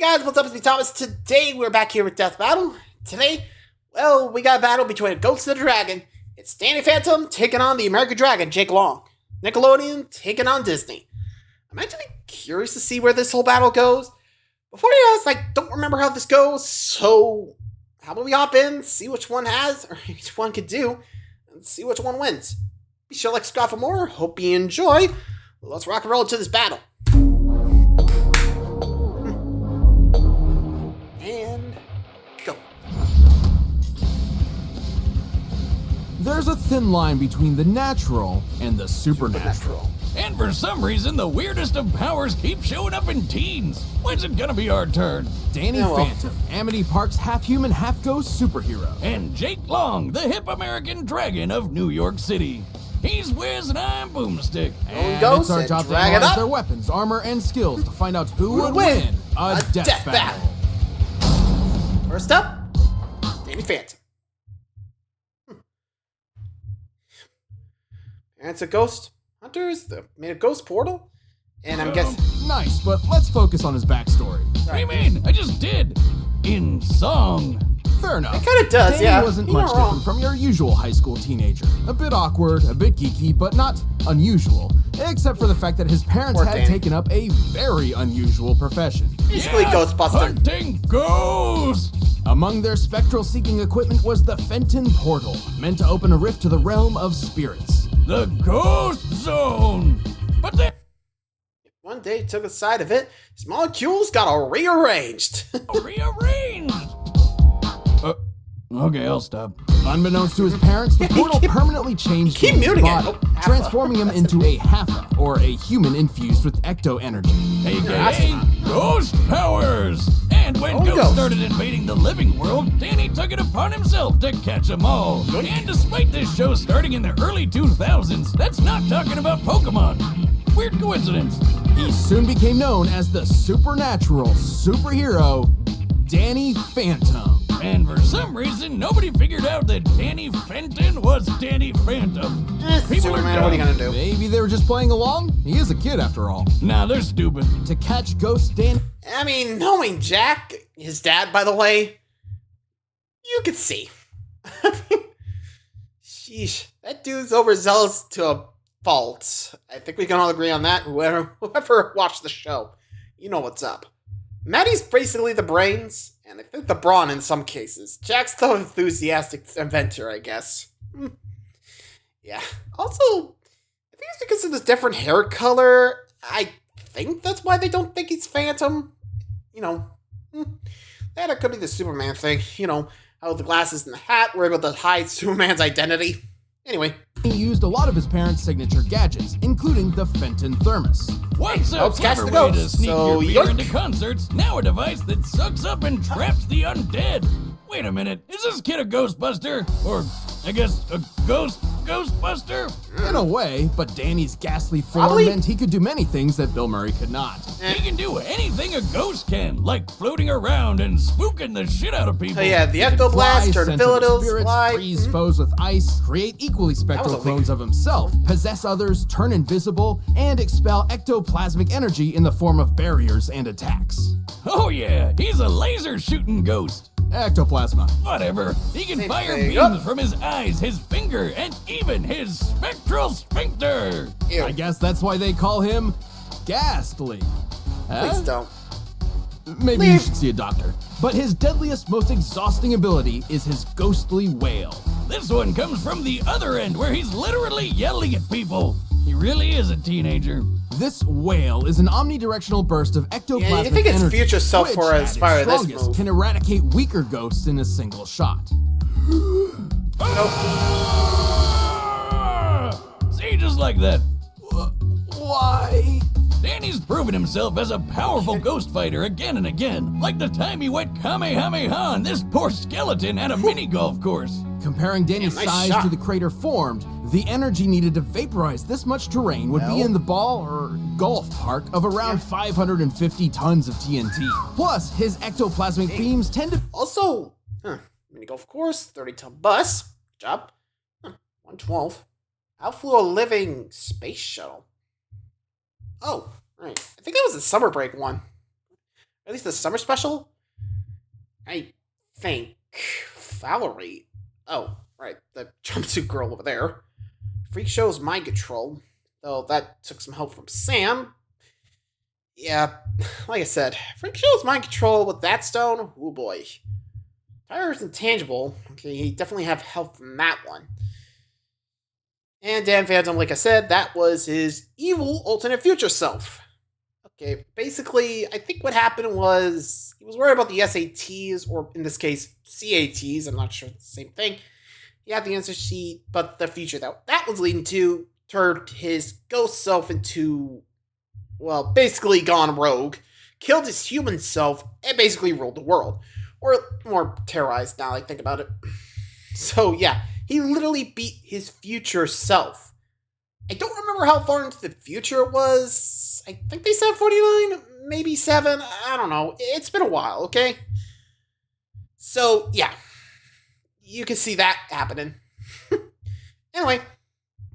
Guys, what's up? It's me, Thomas. Today we're back here with Death Battle. Today, well, we got a battle between a ghost and a dragon. It's Danny Phantom taking on the American Dragon, Jake Long. Nickelodeon taking on Disney. I'm actually curious to see where this whole battle goes. Before you ask, don't remember how this goes, so how about we hop in, see which one has, or each one could do, and see which one wins. Be sure to like, subscribe for more. Hope you enjoy. Let's rock and roll into this battle. And go. There's a thin line between the natural and the supernatural. And for some reason, the weirdest of powers keep showing up in teens. When's it gonna be our turn? Danny Phantom, Amity Park's half-human, half-ghost superhero. And Jake Long, the hip American dragon of New York City. He's Wiz and I'm Boomstick. And it's our job to analyze their weapons, armor, and skills to find out who would win a death battle. First up, Danny Phantom. Parents of ghost hunters, made a ghost portal, and I'm guessing... Nice, but let's focus on his backstory. What do you mean? I just did. In song. Fair enough. It kind of does, Danny yeah. wasn't much different from your usual high school teenager. A bit awkward, a bit geeky, but not unusual. Except for the fact that his parents had taken up a very unusual profession. Basically Ghostbuster. Hunting ghosts! Among their spectral-seeking equipment was the Fenton Portal, meant to open a rift to the realm of spirits. The Ghost Zone! But they... One day he took a side of it, his molecules got all rearranged. Rearranged! Okay, I'll stop. Unbeknownst to his parents, the portal permanently changed his body, transforming him into a Haffa, or a human infused with ecto-energy. AKA Ghost Powers! And when ghosts started invading the living world, Danny took it upon himself to catch them all. And despite this show starting in the early 2000s, that's not talking about Pokemon. Weird coincidence. He soon became known as the supernatural superhero, Danny Phantom. And for some reason, nobody figured out that Danny Fenton was Danny Phantom. People are dumb. What are you gonna do? Maybe they were just playing along? He is a kid after all. Nah, they're stupid. To catch Ghost Danny... I mean, knowing Jack, his dad, by the way, you could see. I mean, sheesh, that dude's overzealous to a fault. I think we can all agree on that. Whoever watched the show, you know what's up. Maddie's basically the brains, and I think the brawn in some cases. Jack's the enthusiastic inventor, I guess. Yeah. Also, I think it's because of this different hair color. I think that's why they don't think he's Phantom. That could be the Superman thing. How the glasses and the hat were able to hide Superman's identity. Anyway. He used a lot of his parents' signature gadgets, including the Fenton Thermos. Once a clever way to sneak your beer into concerts, now a device that sucks up and traps the undead. Wait a minute, is this kid a Ghostbuster? Or, I guess, a Ghostbuster? In a way, but Danny's ghastly form meant he could do many things that Bill Murray could not. He can do anything a ghost can, like floating around and spooking the shit out of people. Oh yeah, the Ectoblast, turn spirits, freeze foes with ice, create equally spectral clones of himself, possess others, turn invisible, and expel ectoplasmic energy in the form of barriers and attacks. Oh yeah, he's a laser-shooting ghost. Ectoplasma. Whatever. He can fire beams from his eyes, his finger, and even his spectral sphincter. Ew. I guess that's why they call him Ghastly. Please don't. Maybe you should see a doctor. But his deadliest, most exhausting ability is his ghostly wail. This one comes from the other end, where he's literally yelling at people. He really is a teenager. This wail is an omnidirectional burst of ectoplasmic energy. Yeah, you think it's future self which, for inspire this move. Can eradicate weaker ghosts in a single shot. See, just like that. Why? Danny's proven himself as a powerful ghost fighter again and again, like the time he went Kamehameha on this poor skeleton at a mini golf course. Comparing Danny's size to the crater formed, the energy needed to vaporize this much terrain would be in the ball or golf park of around 550 tons of TNT. Plus, his ectoplasmic beams tend to... Also, mini golf course, 30-ton bus. Good job. 112. Outflew a living space shuttle. Oh, right. I think that was a summer break one. At least the summer special? I think. Valerie. Oh, right. The jumpsuit girl over there. Freak Show's mind control. Though that took some help from Sam. Yeah, like I said, Freak Show's mind control with that stone. Oh boy. Tyler's intangible. Okay, he definitely have help from that one. And Dan Phantom, like I said, that was his evil alternate future self. Okay, basically, I think what happened was he was worried about the SATs, or in this case, CATs. I'm not sure it's the same thing. He had the answer sheet, but the future that was leading to turned his ghost self into, well, basically gone rogue, killed his human self, and basically ruled the world. Or more terrorized now I think about it. So yeah, he literally beat his future self. I don't remember how far into the future it was. I think they said 49, maybe 7. I don't know. It's been a while, okay? So yeah, you can see that happening. Anyway.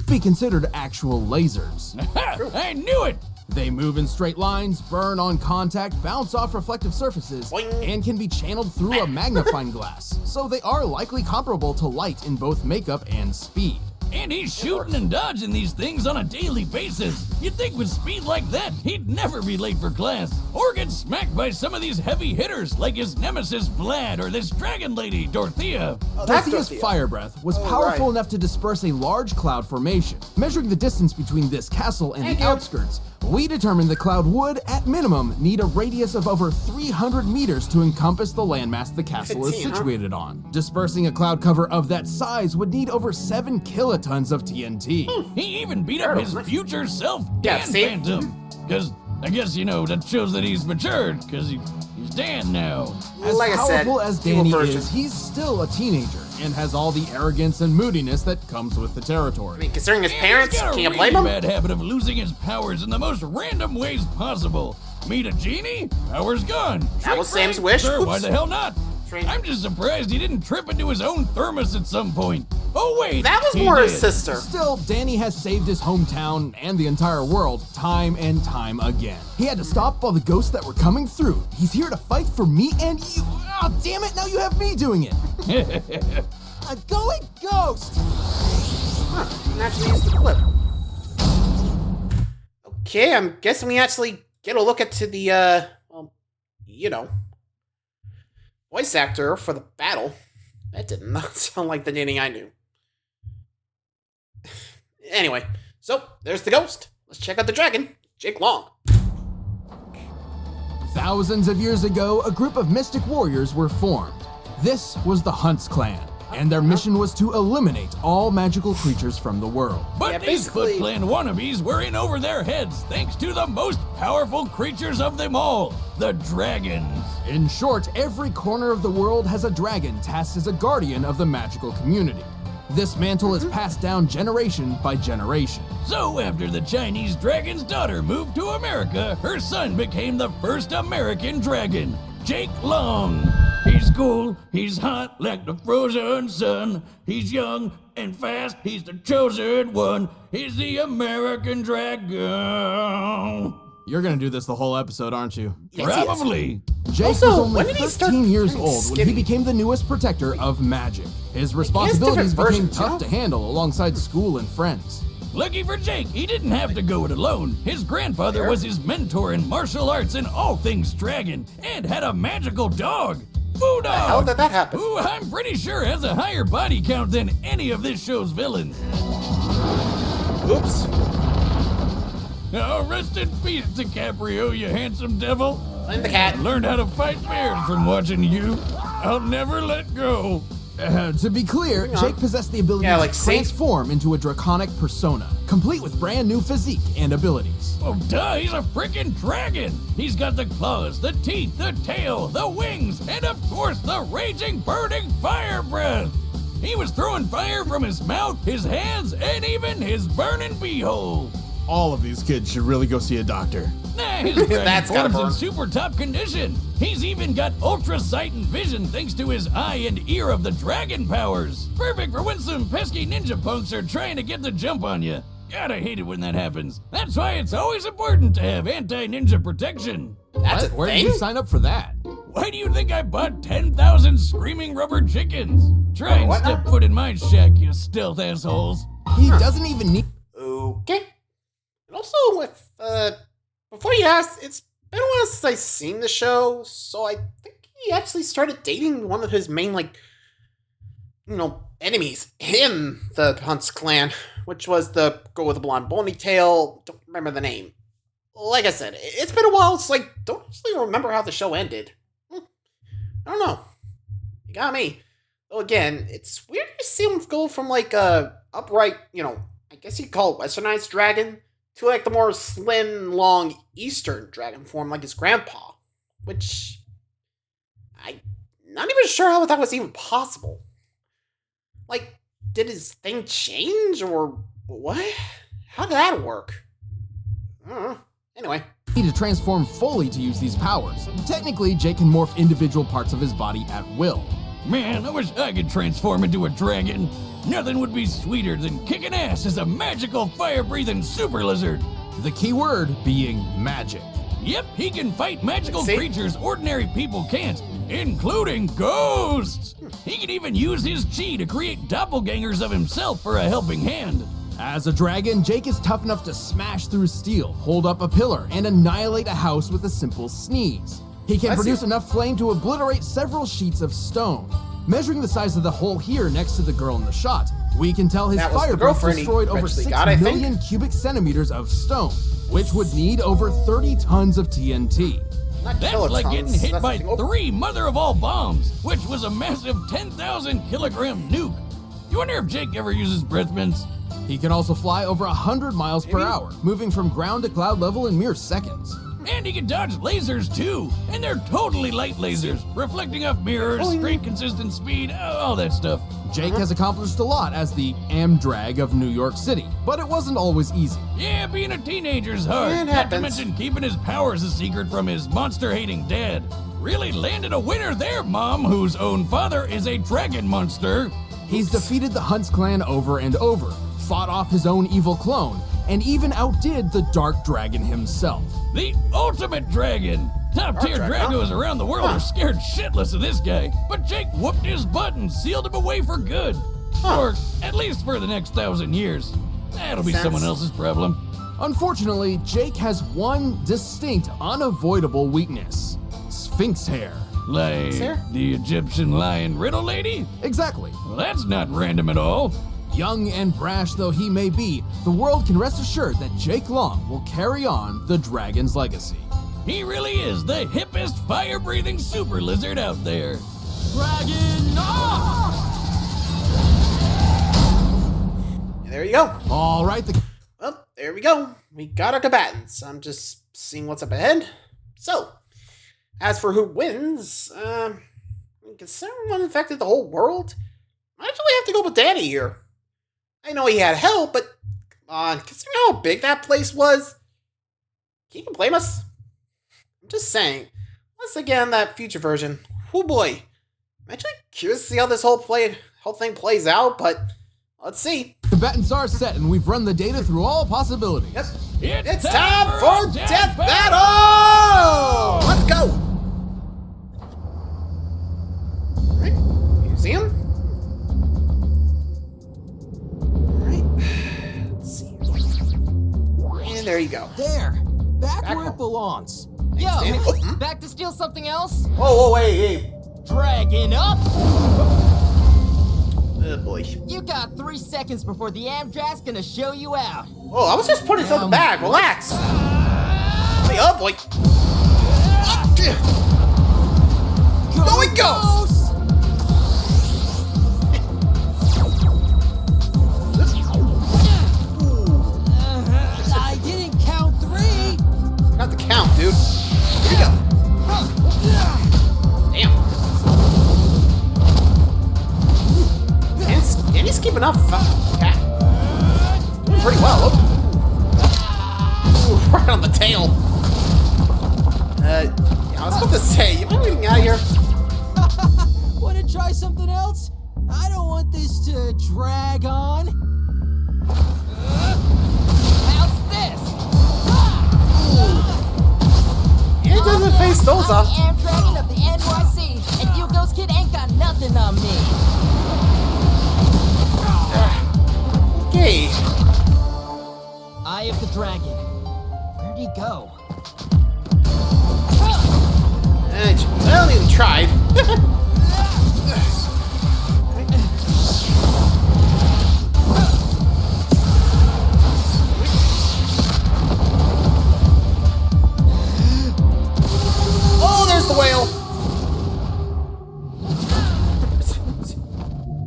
Be considered actual lasers. I knew it! They move in straight lines, burn on contact, bounce off reflective surfaces, Boing. and can be channeled through a magnifying glass, so they are likely comparable to light in both makeup and speed. And he's shooting and dodging these things on a daily basis. You'd think with speed like that, he'd never be late for class, or get smacked by some of these heavy hitters like his nemesis Vlad or this dragon lady, Dorothea. Dorothea's fire breath was powerful enough to disperse a large cloud formation. Measuring the distance between this castle and the outskirts, we determined the cloud would, at minimum, need a radius of over 300 meters to encompass the landmass the castle is situated on. Dispersing a cloud cover of that size would need over 7 kilotons of TNT. He even beat up his future self, Dan Phantom. Because, I guess, that shows that he's matured, because he's Dan now. As powerful as Danny is, he's still a teenager and has all the arrogance and moodiness that comes with the territory. I mean, considering his parents, can't you blame him? Bad habit of losing his powers in the most random ways possible. Meet a genie, powers gone. That was Sam's wish. Sure, why the hell not? Strange. I'm just surprised he didn't trip into his own thermos at some point. Oh wait, that was more his sister. Still, Danny has saved his hometown and the entire world time and time again. He had to stop all the ghosts that were coming through. He's here to fight for me and you. Oh, damn it, now you have me doing it. A going ghost! Huh, actually use the clip. Okay, I'm guessing we actually get a look into the, voice actor for the battle. That did not sound like the Danny I knew. Anyway, so there's the ghost. Let's check out the dragon, Jake Long. Thousands of years ago, a group of mystic warriors were formed. This was the Hunts clan, and their mission was to eliminate all magical creatures from the world. But these Foot Clan wannabes were in over their heads thanks to the most powerful creatures of them all, the dragons. In short, every corner of the world has a dragon tasked as a guardian of the magical community. This mantle is passed down generation by generation. So after the Chinese dragon's daughter moved to America, her son became the first American dragon, Jake Long. He's cool, he's hot like the frozen sun. He's young and fast, he's the chosen one. He's the American dragon. You're gonna do this the whole episode, aren't you? Yes, probably. Jake was only 13 years old when he became the newest protector of magic. His responsibilities became tough to handle alongside school and friends. Lucky for Jake, he didn't have to go it alone. His grandfather was his mentor in martial arts and all things dragon, and had a magical dog. Foo Dog! How did that happen? Who I'm pretty sure has a higher body count than any of this show's villains. Oops. Oh, rest in peace, DiCaprio, you handsome devil. I'm the cat. Learned how to fight bears from watching you. I'll never let go. To be clear, Jake possessed the ability to transform into a draconic persona, complete with brand new physique and abilities. Oh, duh, he's a freaking dragon! He's got the claws, the teeth, the tail, the wings, and of course the raging, burning fire breath! He was throwing fire from his mouth, his hands, and even his burning beehole! All of these kids should really go see a doctor. Nah, his dragon form's in super top condition. He's even got ultra sight and vision thanks to his eye and ear of the dragon powers. Perfect for when some pesky ninja punks are trying to get the jump on you. God, I hate it when that happens. That's why it's always important to have anti-ninja protection. That's a Where thing? did you sign up for that? Why do you think I bought 10,000 screaming rubber chickens? Try and what step now? foot in my shack, you stealth assholes. He doesn't even need... Okay. And also, with, before you ask, it's been a while since I've seen the show, so I think he actually started dating one of his main, like, enemies in the Hunts clan, which was the girl with the blonde ponytail. Don't remember the name. Like I said, it's been a while, so I don't actually remember how the show ended. I don't know. You got me. Though again, it's weird to see him go from like a upright, I guess you'd call it westernized dragon, to like the more slim, long eastern dragon form like his grandpa. Which, I'm not even sure how that was even possible. Like, did his thing change, or what? How did that work? I don't know. Anyway. to transform fully to use these powers. Technically, Jake can morph individual parts of his body at will. Man, I wish I could transform into a dragon. Nothing would be sweeter than kicking ass as a magical fire-breathing super lizard. The key word being magic. Yep, he can fight magical creatures ordinary people can't, including ghosts. He can even use his chi to create doppelgangers of himself for a helping hand. As a dragon, Jake is tough enough to smash through steel, hold up a pillar, and annihilate a house with a simple sneeze. He can produce enough flame to obliterate several sheets of stone. Measuring the size of the hole here next to the girl in the shot, we can tell his fire breath destroyed over 6 million cubic centimeters of stone, which would need over 30 tons of TNT. That's like getting hit by 3 mother-of-all bombs, which was a massive 10,000 kilogram nuke. You wonder if Jake ever uses breath mints? He can also fly over 100 miles per hour, moving from ground to cloud level in mere seconds. And he can dodge lasers too, and they're totally light lasers, reflecting off mirrors, straight consistent speed, all that stuff. Jake has accomplished a lot as the Amdrag of New York City, but it wasn't always easy. Yeah, being a teenager's hard, not to mention keeping his powers a secret from his monster-hating dad. Really landed a winner there, Mom, whose own father is a dragon monster. He's defeated the Hunts clan over and over, fought off his own evil clone, and even outdid the Dark Dragon himself. The ultimate dragon! Top-tier dragos around the world are scared shitless of this guy, but Jake whooped his butt and sealed him away for good. Or at least for the next 1,000 years. That'll be someone else's problem. Unfortunately, Jake has one distinct, unavoidable weakness: Sphinx hair. Like the Egyptian lion riddle lady? Exactly. Well, that's not random at all. Young and brash though he may be, the world can rest assured that Jake Long will carry on the dragon's legacy. He really is the hippest fire-breathing super lizard out there. Dragon off! There you go. All right, Well, there we go. We got our combatants. I'm just seeing what's up ahead. So, as for who wins, considering one infected the whole world, I actually have to go with Danny here. I know he had help, but come on, considering how big that place was, can you blame us? I'm just saying. Once again, that future version. Oh boy. I'm actually curious to see how this whole thing plays out, but let's see. Combatants are set, and we've run the data through all possibilities. Yep. It's time for Death Battle! Let's go! Alright, museum. Alright, let's see. And there you go. There, back where it belongs. Yo, back to steal something else? Whoa, hey. Dragging up! Oh boy. You got 3 seconds before the Amdrag's gonna show you out. Oh, I was just putting something back. Relax. Hey, oh boy. Go it goes! I didn't count 3. Got the count, dude. Here we go. Damn. And he's keeping up. Cat. Doing pretty well. Ooh, right on the tail. Yeah, I was about to say, you mind getting out of here? Wanna try something else? I don't want this to drag on. How's this? It doesn't face those I'm off. the Air Dragon of the NYC, and you Ghost Kid ain't got nothing on me. Okay. Eye of the Dragon. Where'd he go? Well, he tried. Oh, there's the whale.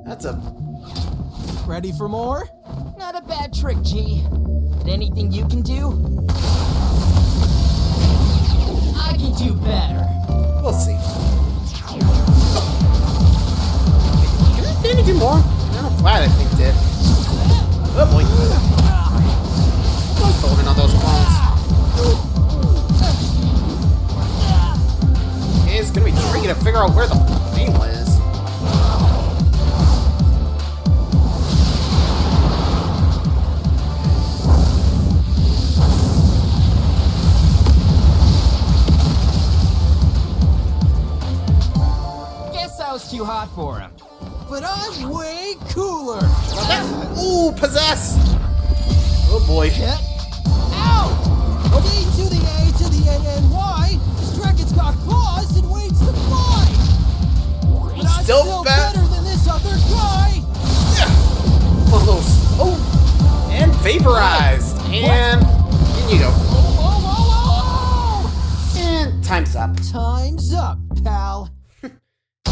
That's a... Ready for more? Not a bad trick, G. But anything you can do? I can do better. We'll see. Can he do more? Flat, I think, did. Oh boy. I'm holding on those clones. It's gonna be tricky to figure out where the beam is. Guess I was too hot for him. But I'm way cooler. Ooh, possess! Oh boy. Get out! D to the A to the N-N-Y. This dragon's got claws and waits to fly. But I'm still better than this other guy. One of those. Oh, and vaporized. And in you go. And time's up. Time's up, pal.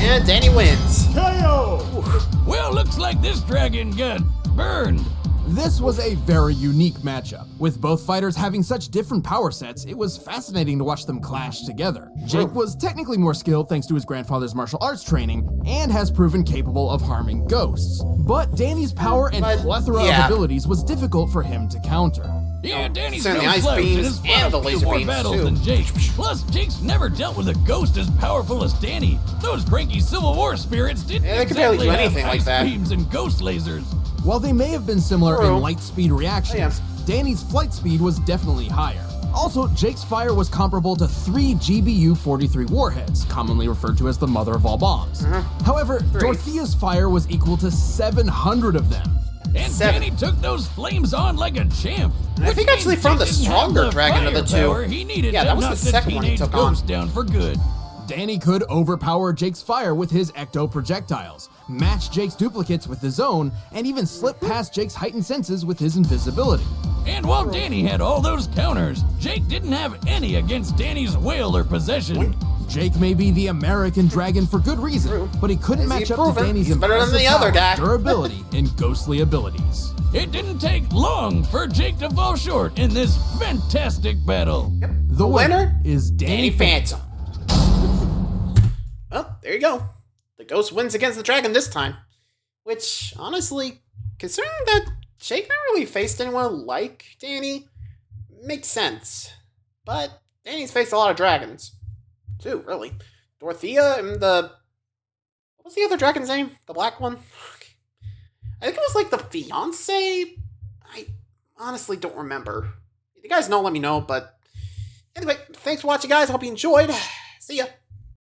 And Danny wins. Well, looks like this dragon got burned. This was a very unique matchup. With both fighters having such different power sets, it was fascinating to watch them clash together. Jake was technically more skilled thanks to his grandfather's martial arts training, and has proven capable of harming ghosts. But Danny's power and plethora of abilities was difficult for him to counter. Yeah, Danny's Send no the ice slouch and beams has fought and a the few laser more beams, battles too. than Jake. Plus, Jake's never dealt with a ghost as powerful as Danny. Those cranky Civil War spirits didn't Yeah, they could barely exactly do have anything like ice that. beams and ghost lasers. While they may have been similar True. in light speed reactions, Danny's flight speed was definitely higher. Also, Jake's fire was comparable to 3 GBU-43 warheads, commonly referred to as the mother of all bombs. However, Dorothea's fire was equal to 700 of them. And Danny took those flames on like a champ. I think actually from the stronger dragon of the two. He needed Yeah, to that was knock the second one he teenage took on. ghost down for good. Danny could overpower Jake's fire with his ecto projectiles, match Jake's duplicates with his own, and even slip past Jake's heightened senses with his invisibility. And while Danny had all those counters, Jake didn't have any against Danny's whale or possession. Jake may be the American dragon for good reason, but he couldn't match up to Danny's He's better than impressive the other power, guy. durability, and ghostly abilities. It didn't take long for Jake to fall short in this fantastic battle. The winner is Danny Phantom. Well, there you go. The ghost wins against the dragon this time. Which, honestly, considering that Jake never really faced anyone like Danny, makes sense. But Danny's faced a lot of dragons. Too, really. Dorothea and the... What was the other dragon's name? The black one? I think it was like the fiance? I honestly don't remember. If you guys know, let me know. But anyway, thanks for watching, guys. I hope you enjoyed. See ya.